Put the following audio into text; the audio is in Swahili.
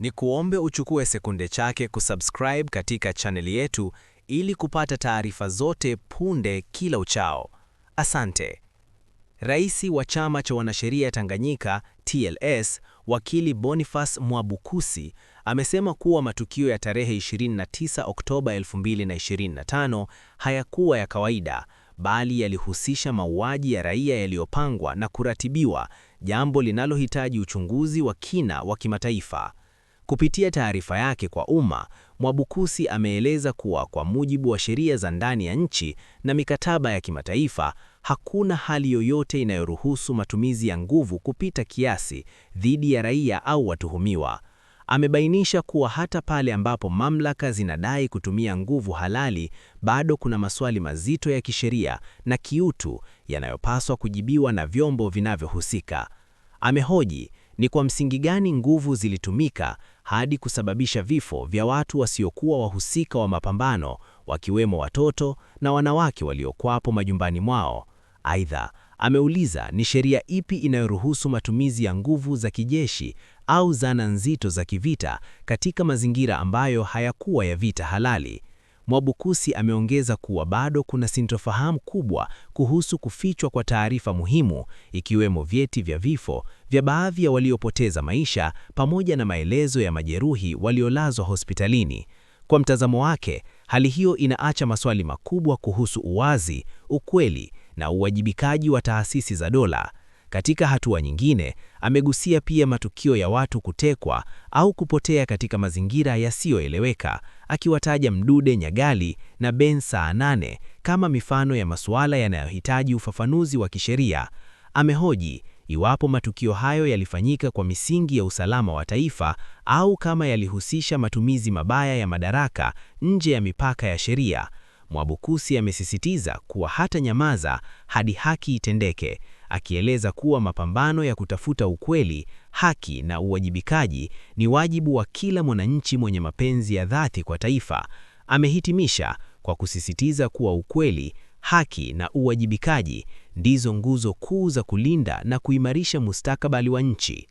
Ni kuombe uchukue sekunde chake kusubscribe katika chaneli yetu ili kupata taarifa zote punde kila uchao. Asante. Rais wa Chama cha Wanasheria Tanganyika TLS, Wakili Boniface Mwabukusi, amesema kuwa matukio ya tarehe 29 Oktoba 2025 hayakuwa ya kawaida, bali yalihusisha mauaji ya raia yaliyopangwa na kuratibiwa, jambo linalohitaji uchunguzi wa kina wa kimataifa. Kupitia taarifa yake kwa umma, Mwabukusi ameeleza kuwa kwa mujibu wa sheria za ndani ya nchi na mikataba ya kimataifa, hakuna hali yoyote inayoruhusu matumizi ya nguvu kupita kiasi dhidi ya raia au watuhumiwa. Amebainisha kuwa hata pale ambapo mamlaka zinadai kutumia nguvu halali, bado kuna maswali mazito ya kisheria na kiutu yanayopaswa kujibiwa na vyombo vinavyohusika. Amehoji, ni kwa msingi gani nguvu zilitumika hadi kusababisha vifo vya watu wasiokuwa wahusika wa mapambano, wakiwemo watoto na wanawake waliokuwapo majumbani mwao. Aidha, ameuliza ni sheria ipi inayoruhusu matumizi ya nguvu za kijeshi au zana nzito za kivita katika mazingira ambayo hayakuwa ya vita halali. Mwabukusi ameongeza kuwa bado kuna sintofahamu kubwa kuhusu kufichwa kwa taarifa muhimu, ikiwemo vyeti vya vifo vya baadhi ya waliopoteza maisha pamoja na maelezo ya majeruhi waliolazwa hospitalini. Kwa mtazamo wake, hali hiyo inaacha maswali makubwa kuhusu uwazi, ukweli na uwajibikaji wa taasisi za dola. Katika hatua nyingine, amegusia pia matukio ya watu kutekwa au kupotea katika mazingira yasiyoeleweka, akiwataja Mdude Nyagali na Ben Saanane kama mifano ya masuala yanayohitaji ufafanuzi wa kisheria. Amehoji iwapo matukio hayo yalifanyika kwa misingi ya usalama wa taifa au kama yalihusisha matumizi mabaya ya madaraka nje ya mipaka ya sheria. Mwabukusi amesisitiza kuwa hata nyamaza hadi haki itendeke, akieleza kuwa mapambano ya kutafuta ukweli, haki na uwajibikaji ni wajibu wa kila mwananchi mwenye mapenzi ya dhati kwa taifa. Amehitimisha kwa kusisitiza kuwa ukweli, haki na uwajibikaji ndizo nguzo kuu za kulinda na kuimarisha mustakabali wa nchi.